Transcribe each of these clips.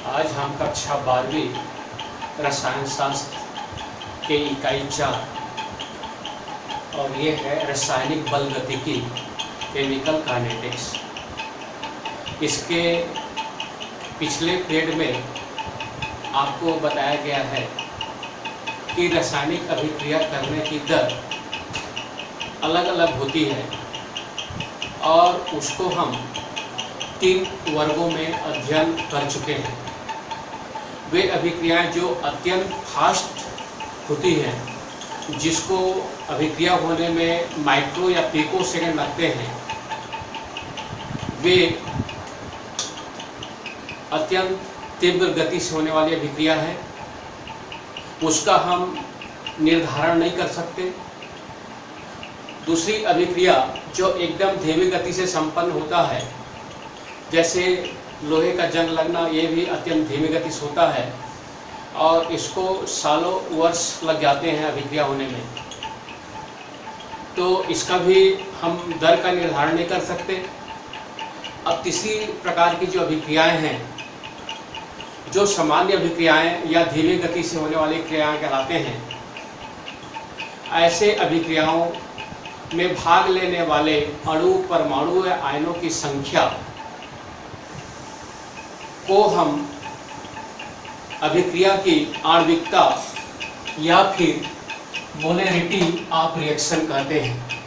आज हम कक्षा 12वीं रसायन शास्त्र के इकाई 4 और ये है रासायनिक बल गतिकी केमिकल काइनेटिक्स। इसके पिछले पीरियड में आपको बताया गया है कि रासायनिक अभिक्रिया करने की दर अलग अलग होती है और उसको हम 3 वर्गों में अध्ययन कर चुके हैं। वे अभिक्रियाएं जो अत्यंत फास्ट होती हैं, जिसको अभिक्रिया होने में माइक्रो या पिको सेकंड लगते हैं, वे अत्यंत तीव्र गति से होने वाली अभिक्रिया है। उसका हम निर्धारण नहीं कर सकते। दूसरी अभिक्रिया जो एकदम धीमी गति से संपन्न होता है, जैसे लोहे का जंग लगना, ये भी अत्यंत धीमी गति से होता है और इसको सालों वर्ष लग जाते हैं अभिक्रिया होने में, तो इसका भी हम दर का निर्धारण नहीं कर सकते। अब तीसरी प्रकार की जो अभिक्रियाएं हैं, जो सामान्य अभिक्रियाएं या धीमी गति से होने वाली क्रियाएं कहलाते हैं, ऐसे अभिक्रियाओं में भाग लेने वाले अणु, परमाणु या आयनों की संख्या को हम अभिक्रिया की आणविकता या फिर मोलैरिटी ऑफ रिएक्शन कहते हैं।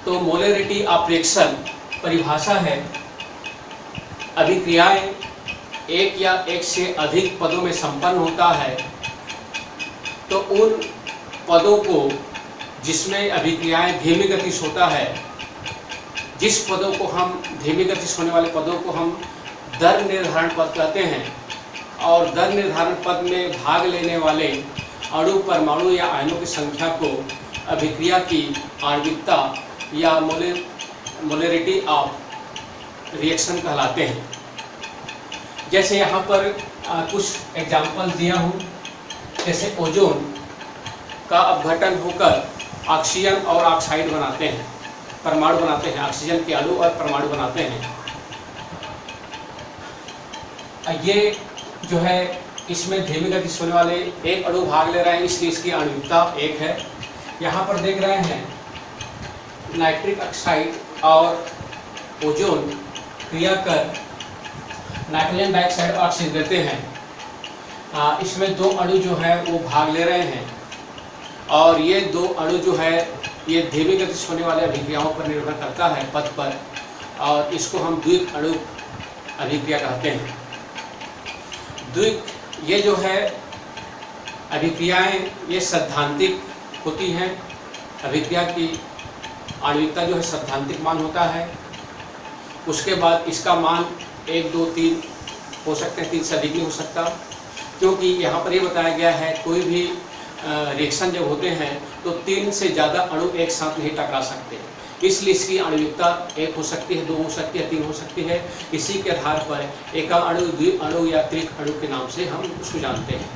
तो मोलैरिटी ऑफ रिएक्शन परिभाषा है, अभिक्रियाएं एक या एक से अधिक पदों में संपन्न होता है, तो उन पदों को जिसमें अभिक्रियाएं धीमी गति से होता है, जिस पदों को हम धीमी गति से होने वाले पदों को हम दर निर्धारण पद कहते हैं, और दर निर्धारण पद में भाग लेने वाले अणु, परमाणु या आयनों की संख्या को अभिक्रिया की आणविकता या मोलैरिटी ऑफ रिएक्शन कहलाते हैं। जैसे यहाँ पर कुछ एग्जाम्पल दिया हूँ। जैसे ओजोन का अपघटन होकर ऑक्सीजन और ऑक्साइड बनाते हैं, परमाणु बनाते हैं, ऑक्सीजन के अणु और परमाणु बनाते हैं। ये जो है, इसमें धीमी गति से होने वाले एक अणु भाग ले रहे हैं, इसलिए इसकी आणविकता 1 है। यहाँ पर देख रहे हैं नाइट्रिक ऑक्साइड और ओजोन क्रिया कर नाइट्रोजन डाइऑक्साइड और ऑक्सीजन देते हैं। इसमें 2 अणु जो है वो भाग ले रहे हैं और ये 2 अणु जो है ये धीमी गति से होने वाले अभिक्रियाओं पर निर्भर करता है, पद पर, और इसको हम द्विक अणु अभिक्रिया कहते हैं। द्विक ये जो है अभिक्रियाएं, ये सैद्धांतिक होती हैं। अभिक्रिया की आणविकता जो है सैद्धांतिक मान होता है। उसके बाद इसका मान 1, 2, 3 हो सकते हैं, 3 से अधिक नहीं हो सकता, क्योंकि यहाँ पर ये बताया गया है कोई भी रिएक्शन जब होते हैं तो 3 से ज़्यादा अणु एक साथ नहीं टकरा सकते, इसलिए इसकी आणविकता 1 हो सकती है, 2 हो सकती है, 3 हो सकती है। इसी के आधार पर एका अणु, द्वि अणु या त्रिक अणु के नाम से हम उसको जानते हैं।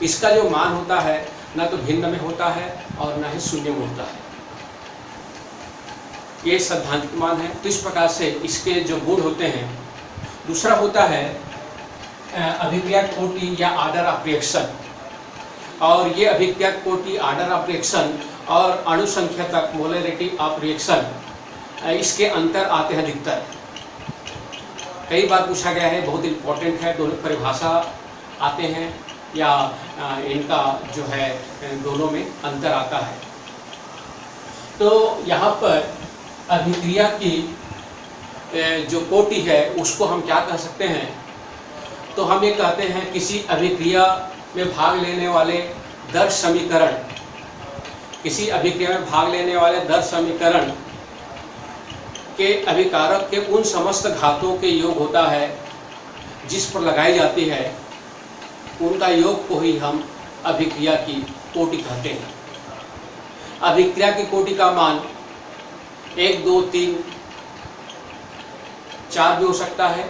इसका जो मान होता है न तो भिन्न में होता है और न ही शून्य में होता है, ये सैद्धांतिक मान है। तो इस प्रकार से इसके जो गुण होते हैं। दूसरा होता है अभिक्रिया कोटि या आर्डर ऑफ रिएक्शन, और ये अभिक्रिया कोटि, आर्डर ऑफ रिएक्शन और अणु संख्या तक मोलैरिटी ऑफ रिएक्शन, इसके अंतर आते हैं अधिकतर। कई बार पूछा गया है, बहुत इम्पोर्टेंट है, दोनों परिभाषा आते हैं या इनका जो है दोनों में अंतर आता है। तो यहाँ पर अभिक्रिया की जो कोटि है उसको हम क्या कह सकते हैं, तो हम ये कहते हैं किसी अभिक्रिया में भाग लेने वाले दर समीकरण, किसी अभिक्रिया में भाग लेने वाले दर समीकरण के अभिकारक के उन समस्त घातों के योग होता है जिस पर लगाई जाती है, उनका योग को ही हम अभिक्रिया की कोटि कहते हैं। अभिक्रिया की कोटि का मान 1, 2, 3, 4 भी हो सकता है,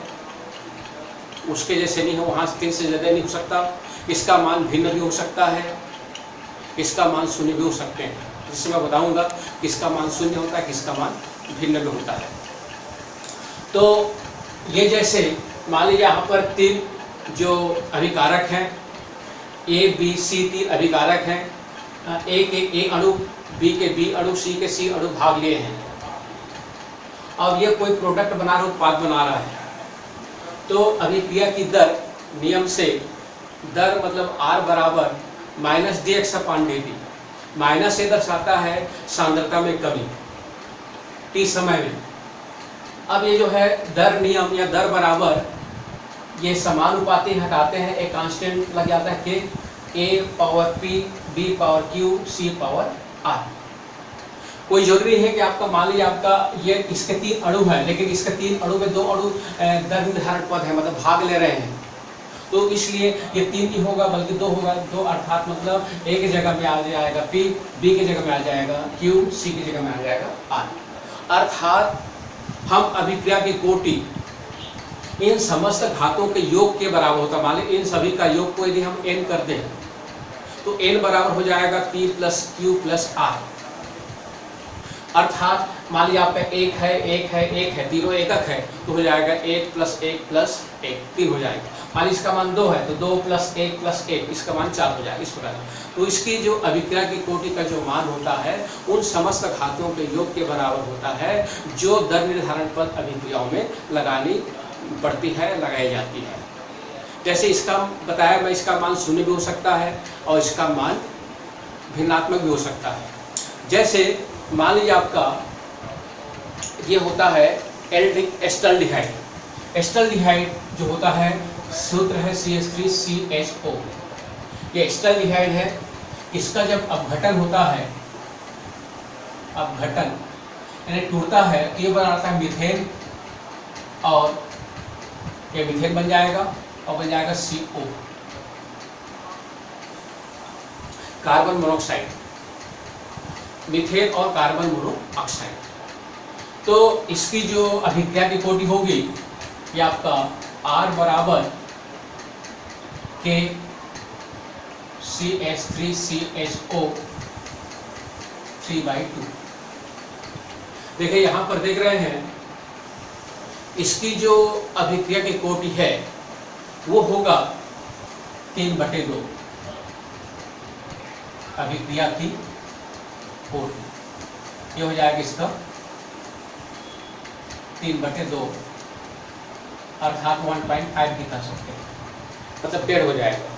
उसके जैसे नहीं हो, वहाँ 3 से ज़्यादा नहीं हो सकता। इसका मान भिन्न भी हो सकता है, इसका मान शून्य भी हो सकते हैं, जिससे मैं बताऊंगा किसका मान शून्य होता है, किसका मान भिन्न भी होता है। तो ये जैसे मान लीजिए यहाँ पर 3 जो अभिकारक हैं, ए बी सी 3 अभिकारक हैं, ए के ए अणु, बी के बी अणु, सी के सी अणु भाग लिए हैं। अब ये कोई प्रोडक्ट बना रहा है, उत्पाद बना रहा है, तो अभिक्रिया की दर नियम से, दर मतलब R बराबर माइनस dx/dt, माइनस से दर्शाता है सांद्रता में कमी t समय में। अब ये जो है दर नियम या दर बराबर, ये समानुपाती हटाते हैं, एक कांस्टेंट लग जाता है के, a power p, b power q, c power r। कोई जरूरी है कि आपका, मान लीजिए आपका ये इसके 3 अणु है, लेकिन इसके 3 अणु में 2 अणु दर निर्धारण पद है, मतलब भाग ले रहे हैं, तो इसलिए ये 3 नहीं होगा बल्कि 2 होगा। 2 अर्थात मतलब a की जगह में आ जाएगा p, b की जगह में आ जाएगा q, c की जगह में आ जाएगा r। अर्थात हम अभिक्रिया की कोटि इन समस्त घातों के योग के बराबर होता है। मान लीजिए इन सभी का योग को यदि हम n कर दें तो n बराबर हो जाएगा p plus q plus r। अर्थात मान लीजिए आप 1 है 1 है 1 है, तीनों एकक है, तो हो जाएगा 1 प्लस 1 प्लस 1, 3 हो जाएगा। मान लीजिए इसका मान 2 है तो 2 प्लस 1 प्लस 1, इसका मान 4 हो जाएगा, इस प्रकार। तो इसकी जो अभिक्रिया की कोटि का जो मान होता है उन समस्त घातों के योग के बराबर होता है जो दर निर्धारण पद अभिक्रियाओं में लगानी पड़ती है, लगाई जाती है। जैसे इसका बताया मैं, इसका मान 0 भी हो सकता है और इसका मान भिन्नात्मक भी हो सकता है। जैसे मान लीजिए आपका ये होता है एस्टल्डिहाइड। एस्टल्डिहाइड जो होता है, सूत्र है CH3CHO। ये एस्टल्डिहाइड है, इसका जब अपघटन होता है, अपघटन यानी टूटता है, तो ये बनाता है मीथेन, और ये मीथेन बन जाएगा और बन जाएगा CO, कार्बन मोनोऑक्साइड, मीथेन और कार्बन मोनोऑक्साइड। तो इसकी जो अभिक्रिया की कोटि होगी ये आपका R बराबर के CH3CHO 3/2। देखिए यहाँ पर देख रहे हैं, इसकी जो अभिक्रिया की कोटि है वो होगा 3/2 अभिक्रिया की कोटि। ये हो जाएगा इसका 3/2, अर्थात 1.5 भी कह सकते हैं, मतलब 1.5 हो जाएगा।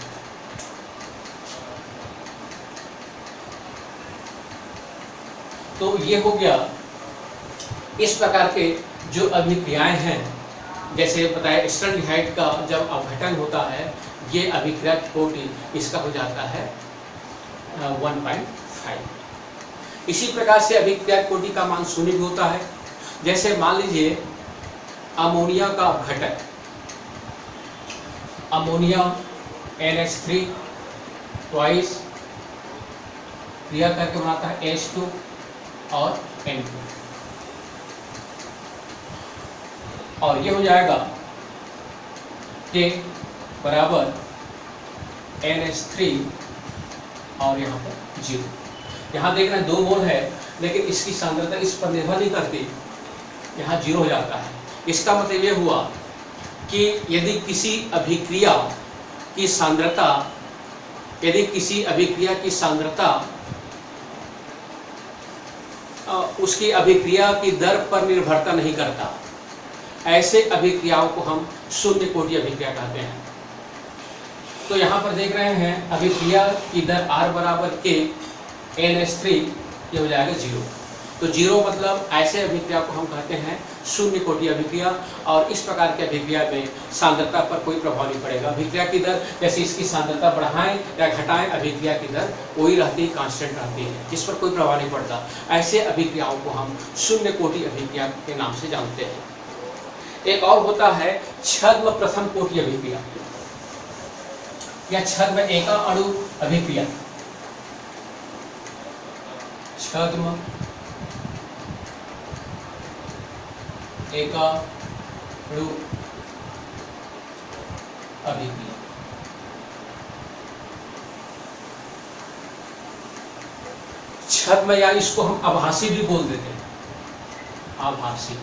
तो ये हो गया इस प्रकार के जो अभिक्रियाएं हैं। जैसे बताया एस्टल्डिहाइड का जब अपघटन होता है, ये अभिक्रिया की कोटि इसका हो जाता है 1.5। इसी प्रकार से अभिक्रिया की कोटि का मान 0 भी होता है। जैसे मान लीजिए अमोनिया का अपघटन, अमोनिया NH3 ट्वाइस क्रिया करके बनाता है H2 और N2, और ये हो जाएगा K बराबर NH3 और यहाँ पर 0। यहाँ देख रहे हैं 2 मोल है, लेकिन इसकी सांद्रता इस पर निर्भर नहीं करती, यहाँ 0 हो जाता है। इसका मतलब ये हुआ कि यदि किसी अभिक्रिया की सांद्रता, यदि किसी अभिक्रिया की सांद्रता उसकी अभिक्रिया की दर पर निर्भरता नहीं करता, ऐसे अभिक्रियाओं को हम शून्य कोटि अभिक्रिया कहते हैं। तो यहाँ पर देख रहे हैं अभिक्रिया की दर R बराबर के NH3, ये हो जाएगा 0। तो 0 मतलब ऐसे अभिक्रिया को हम कहते हैं शून्य कोटि अभिक्रिया, और इस प्रकार की अभिक्रिया में सांद्रता पर कोई प्रभाव नहीं पड़ेगा। अभिक्रिया की दर जैसे इसकी सांद्रता बढ़ाएं या घटाएं, अभिक्रिया की दर वही रहती है, कांस्टेंट रहती है, जिस पर कोई प्रभाव नहीं पड़ता। ऐसे अभिक्रियाओं को हम शून्य कोटि अभिक्रिया के नाम से जानते हैं। एक और होता है छद्म प्रथम कोटि अभिक्रिया या छद्म एका अणु अभिक्रिया। छद्म एका अणु अभिक्रिया। छद्म या इसको हम आभासी भी बोल देते हैं, आभासी।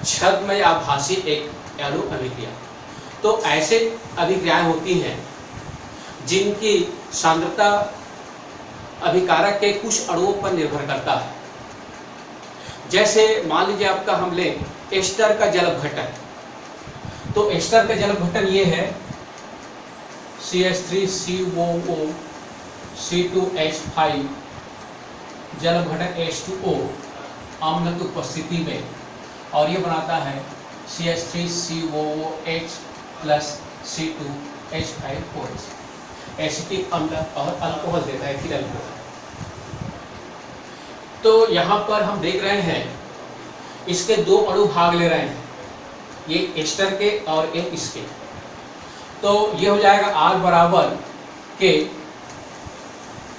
छद्म या आभासी एक अणु अभिक्रिया। तो ऐसे अभिक्रियाएं होती हैं जिनकी सांद्रता अभिकारक के कुछ अणुओं पर निर्भर करता है। जैसे मान लीजिए आपका हम लें एस्टर का जल अपघटन। तो एस्टर का जल अपघटन ये है CH3COO C2H5 जल अपघटन H2O अम्ल की उपस्थिति में, और ये बनाता है CH3COOH प्लस C2H5OH, एसिटिक अम्ल और अल्कोहल देता है, एथिल अल्कोहल। तो यहाँ पर हम देख रहे हैं इसके दो अणु भाग ले रहे हैं, ये एस्टर के और एक इसके। तो ये हो जाएगा R बराबर के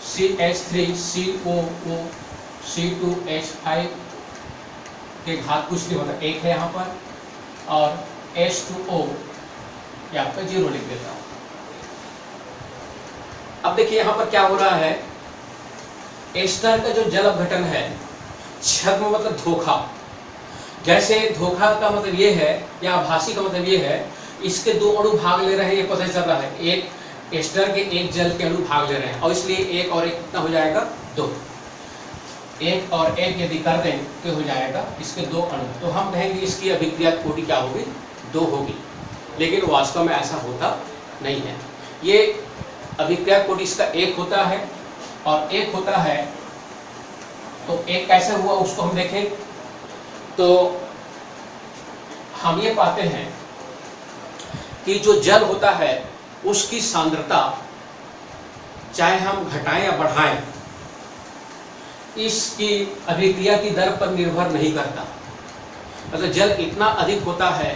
CH3COO C2H5 के घात कुछ नहीं होता, एक है यहाँ पर, और H2O ये आपका 0 लिख देता हूँ। अब देखिए यहाँ पर क्या हो रहा है, एस्टर का जो जल अपघटन है, छद्म मतलब धोखा। जैसे धोखा का मतलब ये है या आभासी का मतलब ये है, इसके दो अणु भाग ले रहे हैं, ये पता चल रहा है, एक एस्टर के एक जल के अणु भाग ले रहे हैं, और इसलिए एक और एक कितना हो जाएगा, 2। एक और एक यदि कर दें तो हो जाएगा इसके दो अणु। तो हम कहेंगे इसकी अभिक्रिया कोटि क्या होगी, 2 होगी। लेकिन वास्तव में ऐसा होता नहीं है। ये अभिक्रिया कोटि इसका एक होता है और एक होता है। तो एक कैसे हुआ उसको हम देखें तो हम ये पाते हैं कि जो जल होता है उसकी सांद्रता चाहे हम घटाएं या बढ़ाएं, इसकी अभिक्रिया की दर पर निर्भर नहीं करता। मतलब जल इतना अधिक होता है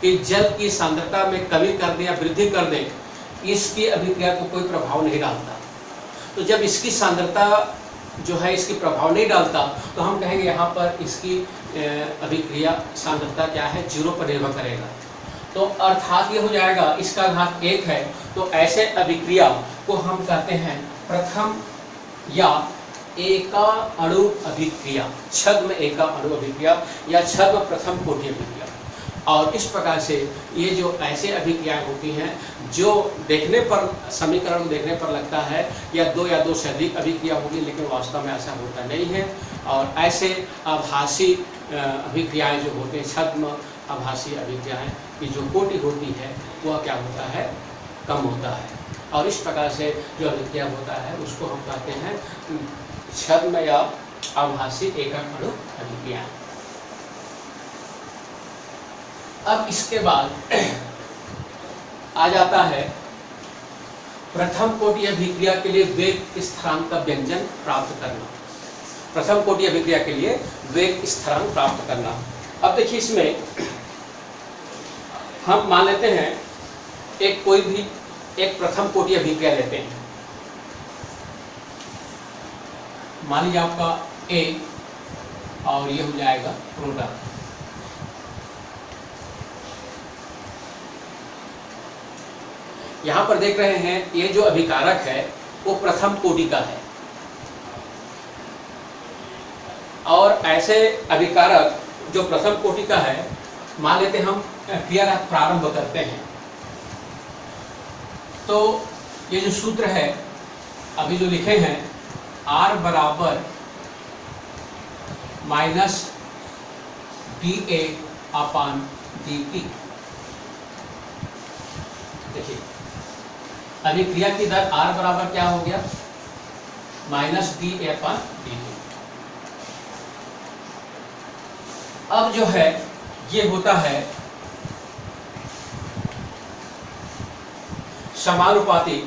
कि जल की सांद्रता में कमी कर दें या वृद्धि कर दें, इसकी अभिक्रिया को कोई प्रभाव नहीं डालता। तो जब इसकी सांद्रता जो है इसकी प्रभाव नहीं डालता, तो हम कहेंगे यहाँ पर इसकी अभिक्रिया सांद्रता क्या है, 0 पर निर्भर करेगा। तो अर्थात ये हो जाएगा इसका घात 1 है। तो ऐसे अभिक्रिया को हम कहते हैं प्रथम या एका अणु अभिक्रिया, छद्म एका अणु अभिक्रिया या छद्म प्रथम कोटि अभिक्रिया। और इस प्रकार से ये जो ऐसे अभिक्रियाएं होती हैं जो देखने पर, समीकरण देखने पर लगता है या 2 या 2 से अधिक अभिक्रिया होगी, लेकिन वास्तव में ऐसा होता नहीं है। और ऐसे आभासी अभिक्रियाएं जो होते हैं, छद्म आभासी अभिक्रियाएं की जो कोटि होती है वह क्या होता है, कम होता है। और इस प्रकार से जो अभिक्रिया होता है उसको हम कहते हैं छद्म या आभासी एकक अणु अभिक्रिया। अब इसके बाद आ जाता है प्रथम कोटि अभिक्रिया के लिए वेग स्थिरांक का व्यंजन प्राप्त करना। प्रथम कोटि अभिक्रिया के लिए वेग स्थिरांक प्राप्त करना। अब देखिए इसमें हम मान लेते हैं एक कोई भी एक प्रथम कोटि अभिक्रिया लेते हैं। मान लीजिए आपका A और ये हो जाएगा प्रोडक्ट। यहाँ पर देख रहे हैं ये जो अभिकारक है वो प्रथम कोटि का है, और ऐसे अभिकारक जो प्रथम कोटि का है, मान लेते हम क्रिया प्रारंभ करते हैं। तो ये जो सूत्र है अभी जो लिखे हैं, R बराबर -dA/dt। देखिए अभिक्रिया की दर R बराबर क्या हो गया, -dA/dt। अब जो है ये होता है समानुपाती,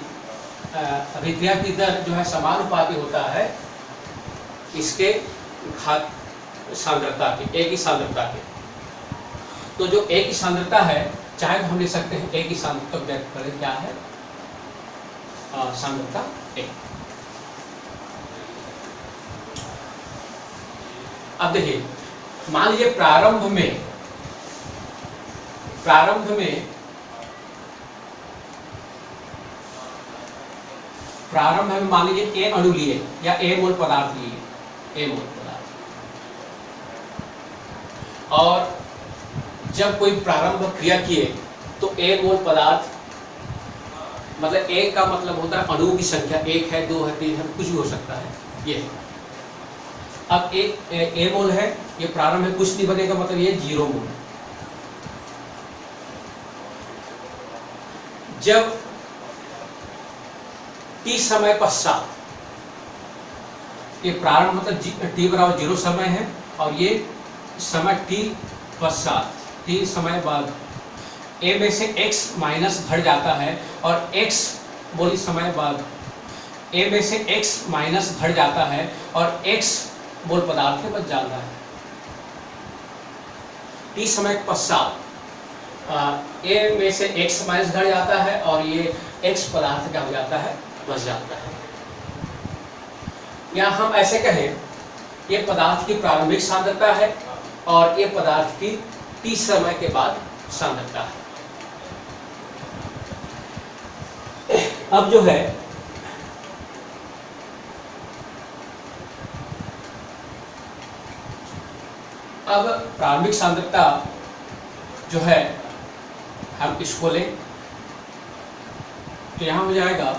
अभिक्रिया की दर जो है समानुपाती होता है इसके घात सांद्रता के, एक ही सांद्रता के। तो जो एक ही सांद्रता है, चाहे तो हम ले सकते हैं एक ही सांद्रता व्यक्त करें, क्या है सांद्रता एक। अब देखिए मान लीजिए प्रारंभ में मान लीजिए A अणु लिए या A मोल पदार्थ लिए, A मोल पदार्थ, और जब कोई प्रारंभ क्रिया किए तो 1 मोल पदार्थ, मतलब 1 का मतलब होता है अणुओं की संख्या, 1 है 2 है 3 है, कुछ भी हो सकता है ये है। अब ए मोल है, ये प्रारंभ है, कुछ नहीं बनेगा, मतलब ये 0 मोल। जब t समय पश्चात, ये प्रारंभ मतलब t बराबर 0 समय है, और ये समय t पश्चात, t समय बाद a में से x माइनस घट जाता है, और x बोली समय बाद a में से x माइनस घट जाता है, और x मोल पदार्थ में बच जाता है। t समय पश्चात a में से x माइनस घट जाता है, और ये x पदार्थ क्या हो जाता है, बच जाता है। या हम ऐसे कहें, ये पदार्थ की प्रारंभिक सांद्रता है और ये पदार्थ की t समय के बाद सांद्रता है। अब जो है अब प्रारंभिक सांद्रता जो है हम इसको लें तो यहां हो जाएगा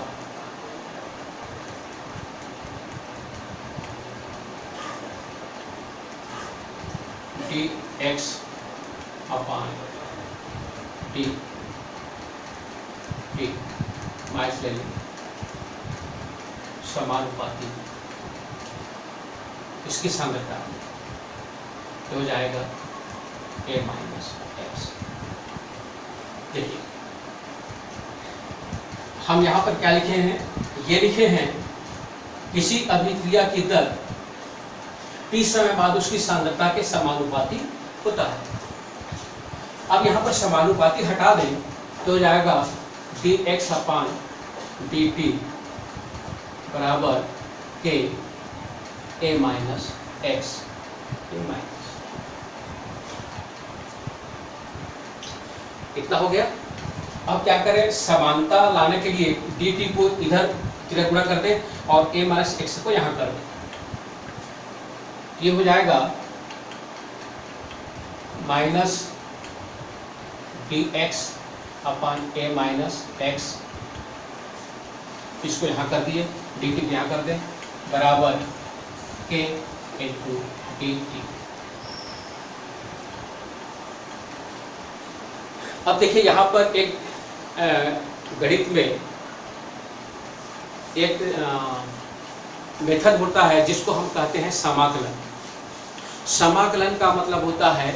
dx अपान dt माइनस ले लें समानुपाती, इसकी सांद्रता तो हो जाएगा a माइनस एक्स। देखिए हम यहाँ पर क्या लिखे हैं, ये लिखे हैं किसी अभिक्रिया की दर t समय बाद उसकी सांद्रता के समानुपाती होता है। अब यहाँ पर समानुपाती हटा दें तो हो जाएगा dx अपान dt बराबर के a माइनस एक्स। इतना हो गया। अब क्या करें, समानता लाने के लिए dt को इधर गुणा कर दें और a माइनस एक्स को यहाँ कर दें। ये हो जाएगा minus dx upon a minus x, इसको यहाँ कर दिए, dt को यहाँ कर दें बराबर k इंटू dt। अब देखिए यहाँ पर एक गणित में एक मेथड होता है जिसको हम कहते हैं समाकलन। समाकलन का मतलब होता है,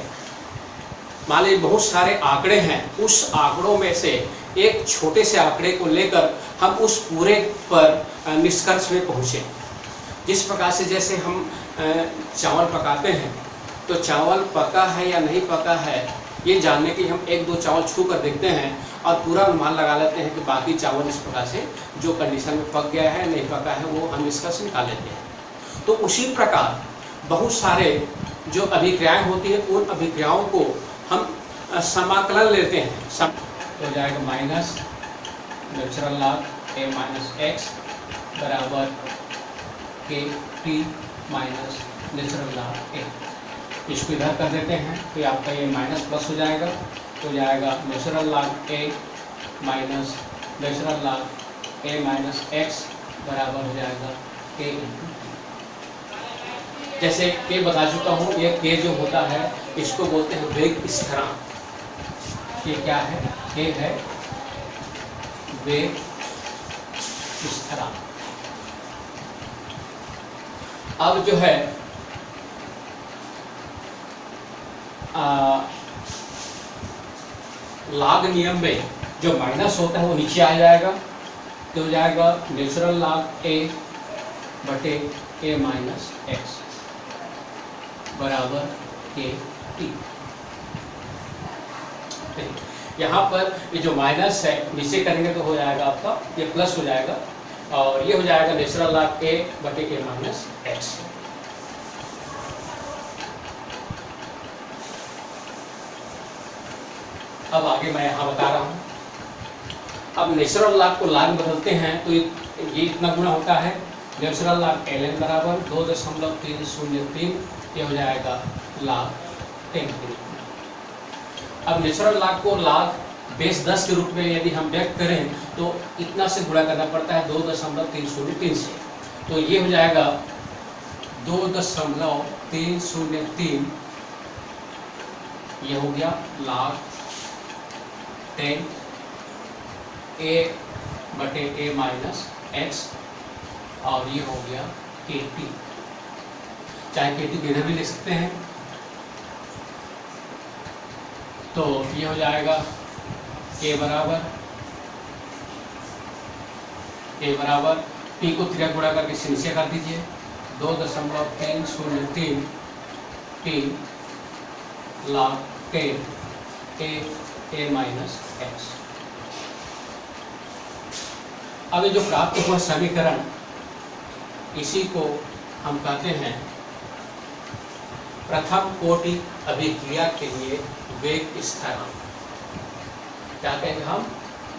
मान लीजिए बहुत सारे आंकड़े हैं, उस आंकड़ों में से एक छोटे से आंकड़े को लेकर हम उस पूरे पर निष्कर्ष में पहुँचे। जिस प्रकार से जैसे हम चावल पकाते हैं तो चावल पका है या नहीं पका है ये जानने के लिए हम 1-2 चावल छू कर देखते हैं और पूरा अनुमान लगा लेते हैं कि बाकी चावल इस प्रकार से जो कंडीशन में पक गया है नहीं पका है वो हम निष्कर्ष निकाल लेते हैं। तो उसी प्रकार बहुत सारे जो अभिक्रियाएं होती हैं उन अभिक्रियाओं को हम समाकलन लेते हैं। तो जाएगा minus natural log a minus x बराबर के T minus natural log a। इसको इधर कर देते हैं तो आपका ये माइनस प्लस हो जाएगा, तो जाएगा natural log a minus natural log a minus x बराबर हो जाएगा k इंटू टी। जैसे k बता चुका हूँ, ये k जो होता है इसको बोलते हैं वेग स्थिरांक। ये क्या है, k है वेग स्थिरांक। अब जो है लॉग नियम में जो माइनस होता है वो नीचे आ जाएगा, तो हो जाएगा नेचुरल लॉग a बटे a माइनस एक्स बराबर के टी। यहाँ पर ये जो माइनस है नीचे करेंगे तो हो जाएगा आपका ये प्लस हो जाएगा और ये हो जाएगा नेचुरल लॉग a बटे a माइनस एक्स। अब आगे मैं यहाँ बता रहा हूँ। अब नेचुरल लॉग को लॉग में बदलते हैं तो ये इतना गुना होता है, नेचुरल लॉग ln बराबर 2.303, ये हो जाएगा लॉग 10। अब नेचुरल लॉग को लॉग बेस 10 के रूप में यदि हम व्यक्त करें तो इतना से गुणा करना पड़ता है 2.303 से। तो ये हो जाएगा 2.303, ये हो गया log 10 a/a माइनस x, और ये हो गया kt, चाहे kt इधर भी ले सकते हैं। तो ये हो जाएगा k बराबर p को 3 गुणा करके इससे नीचे कर दीजिए, 2.303 t log 10 a minus x। अब ये जो प्राप्त हुआ समीकरण, इसी को हम कहते हैं प्रथम कोटि अभिक्रिया के लिए वेग स्थिरांक। क्या कहेंगे हम?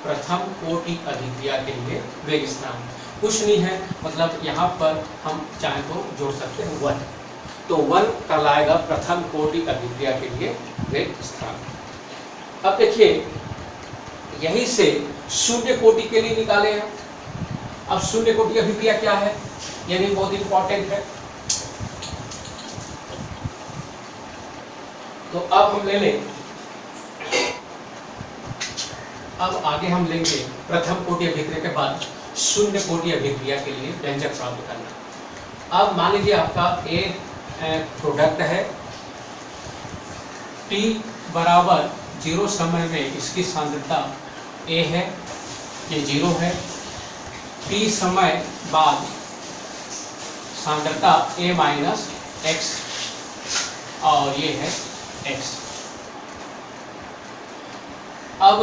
प्रथम कोटि अभिक्रिया के लिए वेग स्थिरांक। कुछ नहीं है, मतलब यहाँ पर हम चाहे तो जोड़ सकते हैं 1, तो 1 कहलाएगा प्रथम कोटि अभिक्रिया के लिए वेग स्थिरांक। अब देखिए, यही से शून्य कोटि के लिए निकाले हैं। अब शून्य कोटि अभिक्रिया क्या है, यह भी बहुत इंपॉर्टेंट है। तो अब हम ले लें, अब आगे हम लेंगे प्रथम कोटि अभिक्रिया के बाद शून्य कोटि अभिक्रिया के लिए व्यंजक प्राप्त करना। अब मान लीजिए आपका एक प्रोडक्ट है, t बराबर 0 समय में इसकी सांद्रता a है, ये 0 है। t समय बाद सांद्रता a माइनस x, और ये है x। अब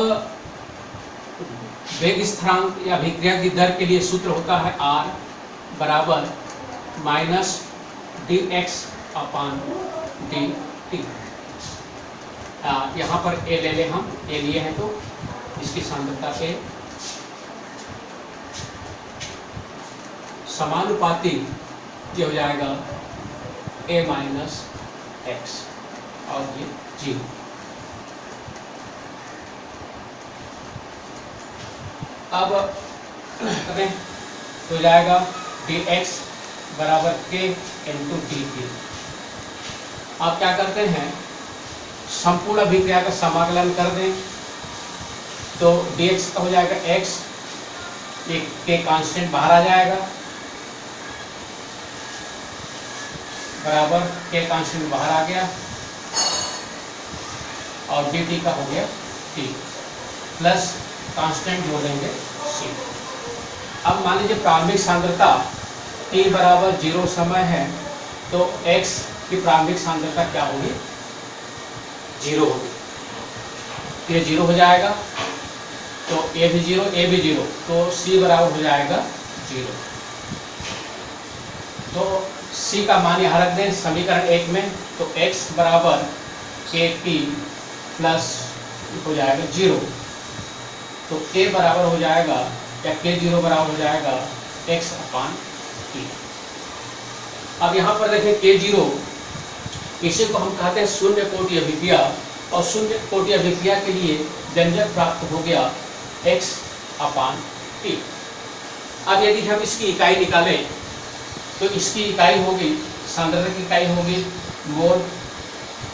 वेग स्थिरांक या अभिक्रिया की दर के लिए सूत्र होता है r बराबर माइनस dx अपान dt। यहाँ पर a ले लें, हम a लिए हैं तो इसकी सांद्रता a समानुपाती, ये हो जाएगा a माइनस x, और ये 0। अब करें तो हो जाएगा dx बराबर k इंटू dt। आप क्या करते हैं, संपूर्ण अभिक्रिया का समाकलन कर दें, तो dx का हो जाएगा x, एक k कांस्टेंट बाहर आ जाएगा, बराबर k कांस्टेंट बाहर आ गया, और dt का हो गया t, प्लस कांस्टेंट जोड़ देंगे c। अब मान लीजिए प्रारंभिक सांद्रता t बराबर 0 समय है, तो x की प्रारंभिक सांद्रता क्या होगी? 0 होगी। ये 0 हो जाएगा, तो a भी 0, a भी 0, तो c बराबर हो जाएगा 0। तो c का मान यहाँ रख दें समीकरण 1 में, तो x बराबर kt प्लस हो जाएगा 0, तो k बराबर हो जाएगा, या k0 बराबर हो जाएगा x अपान t। अब यहाँ पर देखें k0, इसी को हम कहते हैं शून्य कोटि अभिक्रिया, और शून्य कोटि अभिक्रिया के लिए व्यंजक प्राप्त हो गया x अपान t। अब यदि हम इसकी इकाई निकालें, तो इसकी इकाई होगी, सांद्रता की इकाई होगी मोल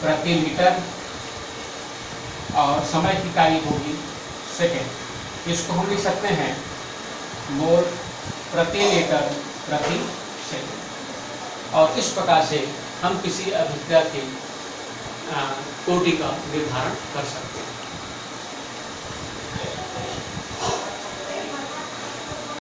प्रति लीटर, और समय की इकाई होगी सेकेंड। इसको हम लिख सकते हैं मोल प्रति लीटर प्रति सेकेंड। और इस प्रकार से हम किसी अभिक्रिया की कोटि का निर्धारण कर सकते हैं।